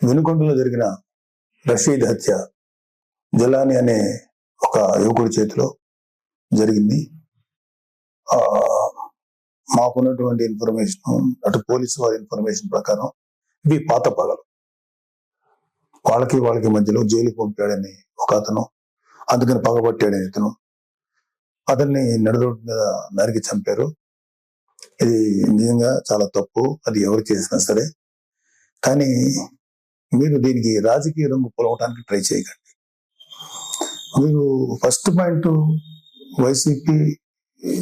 వినుకొండలో జరిగిన రషీద్ హత్య జలాని అనే ఒక యువకుడి చేతిలో జరిగింది. మాకున్నటువంటి ఇన్ఫర్మేషన్, అటు పోలీసు వారి ఇన్ఫర్మేషన్ ప్రకారం ఇవి పాత పగలు. వాళ్ళకి మధ్యలో జైలుకి పంపాడని ఒక అతను, అందుకని పగబట్టాడని ఇతను, అతన్ని నడిరోడ్డు మీద నరికి చంపారు. ఇది నిజంగా చాలా తప్పు, అది ఎవరు చేసినా సరే. కానీ మీరు దీనికి రాజకీయ రంగు పొలవటానికి ట్రై చేయకండి. మీరు ఫస్ట్ పాయింట్, వైసీపీ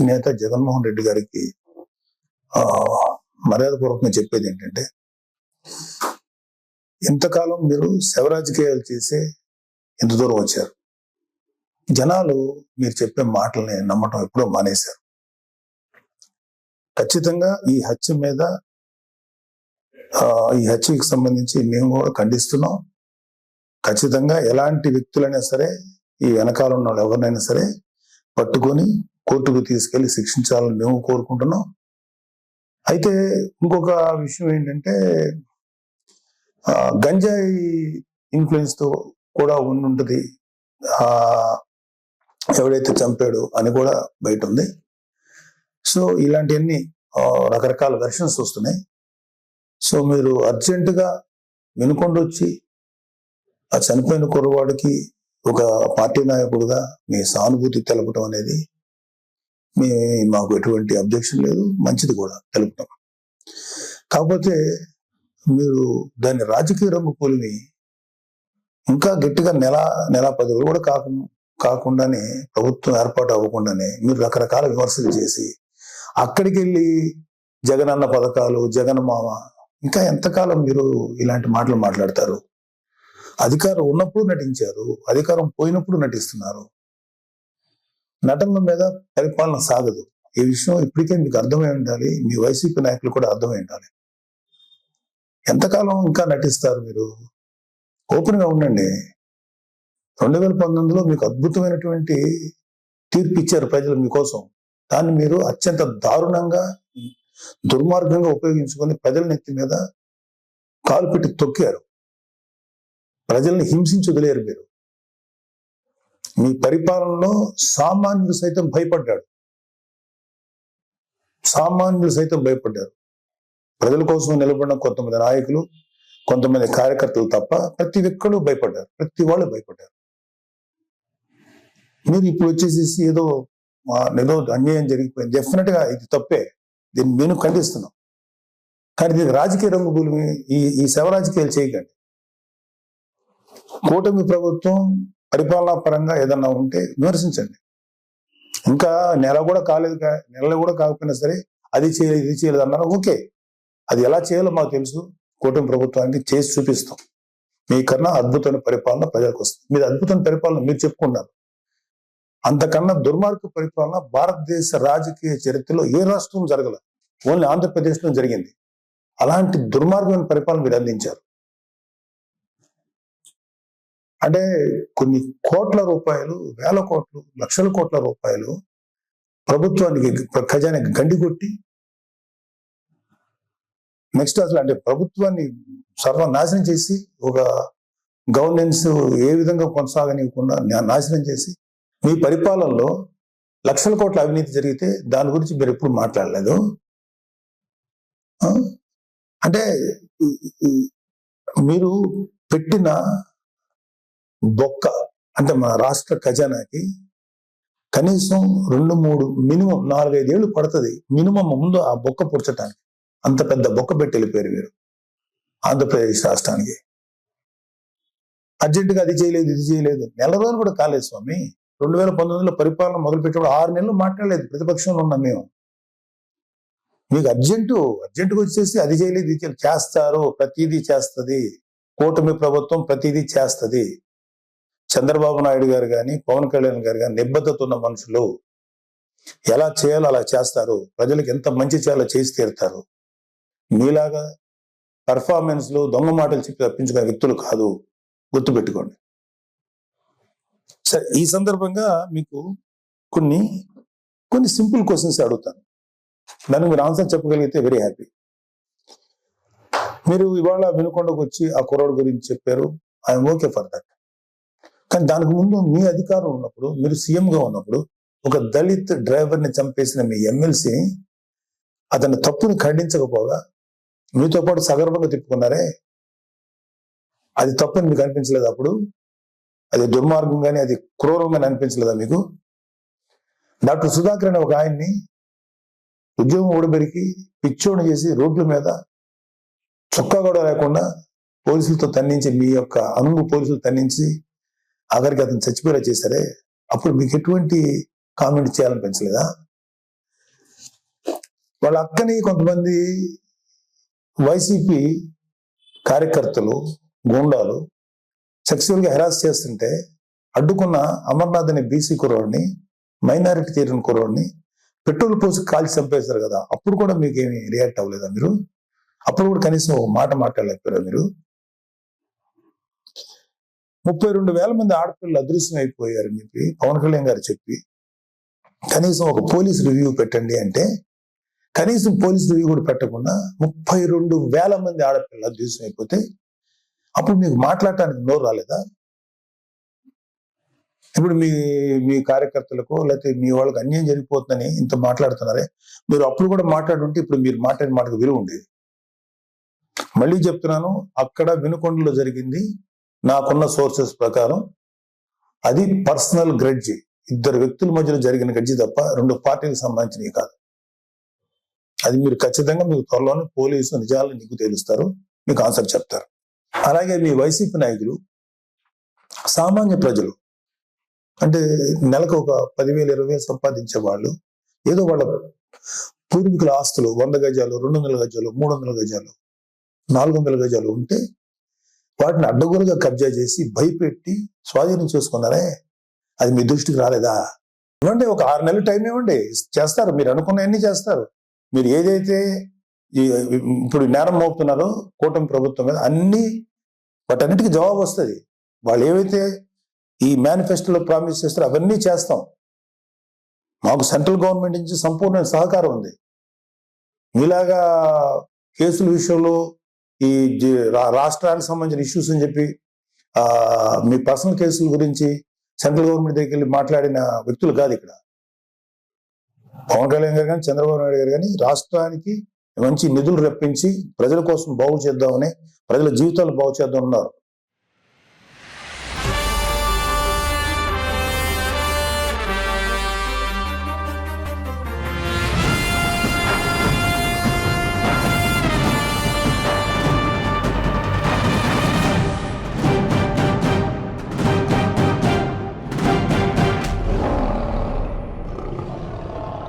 నేత జగన్మోహన్ రెడ్డి గారికి మర్యాదపూర్వకంగా చెప్పేది ఏంటంటే, ఇంతకాలం మీరు శవ రాజకీయాలు చేసే ఇంత దూరం వచ్చారు. జనాలు మీరు చెప్పే మాటల్ని నమ్మటం ఎప్పుడో మానేశారు. ఖచ్చితంగా ఈ హత్యకి సంబంధించి మేము కూడా ఖండిస్తున్నాం. ఖచ్చితంగా ఎలాంటి వ్యక్తులైనా సరే, ఈ వెనకాల ఉన్న వాళ్ళు ఎవరినైనా సరే పట్టుకొని కోర్టుకు తీసుకెళ్లి శిక్షించాలని మేము కోరుకుంటున్నాం. అయితే ఇంకొక విషయం ఏంటంటే, గంజాయి ఇన్ఫ్లుయెన్స్ తో కూడా ఉండుంటది ఎవడైతే చంపాడు అని కూడా బయట ఉంది. సో ఇలాంటివన్నీ రకరకాల వెర్షన్స్ వస్తున్నాయి. సో మీరు అర్జెంటుగా వినుకొండ వచ్చి ఆ చనిపోయిన కుర్రవాడికి ఒక పార్టీ నాయకుడుగా మీ సానుభూతి తెలపడం అనేది మాకు ఎటువంటి అబ్జెక్షన్ లేదు, మంచిది కూడా తెలుపుతాం. కాకపోతే మీరు దాన్ని రాజకీయ రంగు పోలిని ఇంకా గట్టిగా నెల 10 రోజులు కూడా కాకుండానే, ప్రభుత్వం ఏర్పాటు అవ్వకుండానే మీరు రకరకాల విమర్శలు చేసి అక్కడికి వెళ్ళి జగనన్న పథకాలు, జగన్ మామ, ఇంకా ఎంతకాలం మీరు ఇలాంటి మాటలు మాట్లాడతారు? అధికారం ఉన్నప్పుడు నటించారు, అధికారం పోయినప్పుడు నటిస్తున్నారు. నటనల మీద పరిపాలన సాగదు. ఈ విషయం ఇప్పటికే మీకు అర్థమై ఉండాలి, మీ వైసీపీ నాయకులు కూడా అర్థమై ఉండాలి. ఎంతకాలం ఇంకా నటిస్తారు మీరు? ఓపెన్ గా ఉండండి. 2019లో మీకు అద్భుతమైనటువంటి తీర్పు ఇచ్చారు ప్రజలు మీకోసం. దాన్ని మీరు అత్యంత దారుణంగా, దుర్మార్గంగా ఉపయోగించుకొని ప్రజల నెత్తి మీద కాలు పెట్టి తొక్కారు. ప్రజల్ని హింసించి వదిలేరు మీరు. మీ పరిపాలనలో సామాన్యులు సైతం భయపడ్డారు. ప్రజల కోసం నిలబడిన కొంతమంది నాయకులు, కొంతమంది కార్యకర్తలు తప్ప ప్రతి ఒక్కరు భయపడ్డారు. ప్రతి వాళ్ళు భయపడ్డారు. మీరు ఇప్పుడు వచ్చేసేసి ఏదో అన్యాయం జరిగిపోయింది, డెఫినెట్ గా ఇది తప్పే, దీన్ని నేను ఖండిస్తున్నాం. కానీ దీనికి రాజకీయ రంగు భూమి, ఈ శవ రాజకీయాలు చేయకండి. కూటమి ప్రభుత్వం పరిపాలనా పరంగా ఏదన్నా ఉంటే విమర్శించండి. ఇంకా నెల కూడా కాకపోయినా సరే అది చేయలేదు, ఇది చేయలేదు అన్నారు. ఓకే, అది ఎలా చేయాలో మాకు తెలుసు. కూటమి ప్రభుత్వానికి చేసి చూపిస్తాం. మీకన్నా అద్భుతమైన పరిపాలన ప్రజలకు వస్తుంది. మీరు అద్భుతమైన పరిపాలన మీరు చెప్పుకున్నారు. అంతకన్నా దుర్మార్గ పరిపాలన భారతదేశ రాజకీయ చరిత్రలో ఏ రాష్ట్రం జరగల, ఓన్లీ ఆంధ్రప్రదేశ్లో జరిగింది. అలాంటి దుర్మార్గమైన పరిపాలన మీరు అందించారు. అంటే కొన్ని కోట్ల రూపాయలు, వేల కోట్లు, లక్షల కోట్ల రూపాయలు ప్రభుత్వానికి, ఖజానాకి గండి కొట్టి, నెక్స్ట్ అసలు అంటే ప్రభుత్వాన్ని సర్వనాశనం చేసి, ఒక గవర్నెన్స్ ఏ విధంగా కొనసాగనివ్వకుండా నాశనం చేసి, మీ పరిపాలనలో లక్షల కోట్ల అవినీతి జరిగితే దాని గురించి మీరు ఎప్పుడు మాట్లాడలేదు. అంటే మీరు పెట్టిన బొక్క, అంటే మన రాష్ట్ర ఖజానాకి కనీసం 2-3 మినిమం 4-5 ఏళ్ళు పడుతుంది మినిమం ముందు ఆ బొక్క పుడ్చటానికి. అంత పెద్ద బొక్క పెట్టి వెళ్ళిపోయారు మీరు ఆంధ్రప్రదేశ్ రాష్ట్రానికి. అర్జెంటుగా అది చేయలేదు, ఇది చేయలేదు. నెల రోజులు కూడా కాలేదు స్వామి. 2019లో పరిపాలన మొదలుపెట్టినప్పుడు 6 నెలలు మాట్లాడలేదు. ప్రతిపక్షంలో ఉన్నాం మేము. మీకు అర్జెంటుగా వచ్చేసి అది చేయలేదు, ఇది చేయలేదు. చేస్తారు, ప్రతిదీ చేస్తుంది కూటమి ప్రభుత్వం, ప్రతిదీ చేస్తుంది. చంద్రబాబు నాయుడు గారు కానీ, పవన్ కళ్యాణ్ గారు కానీ నిబద్ధత ఉన్న మనుషులు. ఎలా చేయాలో అలా చేస్తారు. ప్రజలకు ఎంత మంచి చేయాలో చేసి తీరుతారు. మీలాగా పర్ఫార్మెన్స్ లో దొంగ మాటలు చెప్పి తప్పించుకునే వ్యక్తులు కాదు, గుర్తుపెట్టుకోండి. సరే, ఈ సందర్భంగా మీకు కొన్ని సింపుల్ క్వశ్చన్స్ అడుగుతాను. దానికి మీరు ఆన్సర్ చెప్పగలిగితే వెరీ హ్యాపీ. మీరు ఇవాళ వినుకొండకు వచ్చి ఆ కుర్రోడు గురించి చెప్పారు, ఐఎమ్ ఓకే ఫర్ దట్. కానీ దానికి ముందు మీ అధికారం ఉన్నప్పుడు, మీరు సీఎంగా ఉన్నప్పుడు ఒక దళిత్ డ్రైవర్ని చంపేసిన మీ ఎమ్మెల్సీని అతని తప్పుని ఖండించకపోగా మీతో పాటు సగర్వంగా తిప్పుకున్నారే, అది తప్పని మీకు అనిపించలేదు? అప్పుడు అది దుర్మార్గంగానే, అది క్రూరంగానే అనిపించలేదా మీకు? డాక్టర్ సుధాకర్ అనే ఒక ఆయన్ని ఉద్యోగం ఊడబెరికి పిచ్చోడు చేసి రోడ్ల మీద చొక్కా కూడా లేకుండా పోలీసులతో తన్నించి, మీ యొక్క అనుము పోలీసులు తన్నించి ఆఖరికి అతను చచ్చిపోయేలా చేశారే, అప్పుడు మీకు ఎటువంటి కామెంట్ చేయాలనిపించలేదా? వాళ్ళ అక్కని కొంతమంది వైసీపీ కార్యకర్తలు, గూండాలు సెక్సువల్గా హెరాస్ చేస్తుంటే అడ్డుకున్న అమర్నాథ్ అనే బీసీ కుర్రోడిని, మైనారిటీ తీరిన కుర్రోడిని పెట్రోల్ పోసి కాల్చి చంపేశారు కదా, అప్పుడు కూడా మీకేమి రియాక్ట్ అవ్వలేదా మీరు? అప్పుడు కూడా కనీసం ఒక మాట మాట్లాడలేకపోయారా మీరు? 32,000 మంది ఆడపిల్లలు అదృశ్యం అయిపోయారని చెప్పి పవన్ కళ్యాణ్ గారు చెప్పి కనీసం ఒక పోలీస్ రివ్యూ పెట్టండి అంటే, కనీసం పోలీస్ రివ్యూ కూడా పెట్టకుండా 32,000 మంది ఆడపిల్లలు అదృశ్యం అయిపోతే అప్పుడు మీకు మాట్లాడటానికి నోరు రాలేదా? ఇప్పుడు మీ కార్యకర్తలకు లేకపోతే మీ వాళ్ళకి అన్యాయం జరిగిపోతుందని ఇంత మాట్లాడుతున్నారే, మీరు అప్పుడు కూడా మాట్లాడుంటే ఇప్పుడు మీరు మాట్లాడిన మాటకు విలువ ఉండేది. మళ్ళీ చెప్తున్నాను, అక్కడ వినుకొండలో జరిగింది నాకున్న సోర్సెస్ ప్రకారం అది పర్సనల్ గ్రెడ్జి, ఇద్దరు వ్యక్తుల మధ్యలో జరిగిన గడ్జి తప్ప రెండు పార్టీలకు సంబంధించినవి కాదు. అది మీరు ఖచ్చితంగా మీకు త్వరలోనే పోలీసు నిజాలను నీకు తేలుస్తారు, మీకు ఆన్సర్ చెప్తారు. అలాగే మీ వైసీపీ నాయకులు సామాన్య ప్రజలు అంటే నెలకు ఒక 10,000 20,000 సంపాదించే వాళ్ళు ఏదో వాళ్ళ పూర్వీకుల ఆస్తులు 100 గజాలు 200 గజాలు 300 గజాలు 400 గజాలు ఉంటే వాటిని అడ్డగోలుగా కబ్జా చేసి భయపెట్టి స్వాధీనం చేసుకున్నారే, అది మీ దృష్టికి రాలేదా? ఇవ్వండి, ఒక 6 నెలలు టైం ఇవ్వండి, చేస్తారు. మీరు అనుకున్నవన్నీ చేస్తారు. మీరు ఏదైతే ఇప్పుడు నేరం మోపుతున్నారో కూటమి ప్రభుత్వం మీద అన్ని వాటన్నిటికీ జవాబు వస్తుంది. వాళ్ళు ఏవైతే ఈ మేనిఫెస్టోలో ప్రామిస్ చేస్తారో అవన్నీ చేస్తాం. మాకు సెంట్రల్ గవర్నమెంట్ నుంచి సంపూర్ణ సహకారం ఉంది. మీలాగా కేసుల విషయంలో ఈ రాష్ట్రానికి సంబంధించిన ఇష్యూస్ అని చెప్పి మీ పర్సనల్ కేసుల గురించి సెంట్రల్ గవర్నమెంట్ దగ్గరికి వెళ్ళి మాట్లాడిన వ్యక్తులు కాదు ఇక్కడ. పవన్ కళ్యాణ్ గారు కానీ చంద్రబాబు నాయుడు గారు కానీ రాష్ట్రానికి మంచి నిధులు రప్పించి ప్రజల కోసం బాగు చేద్దామని, ప్రజల జీవితాలు బాగు చేద్దాం ఉన్నారు.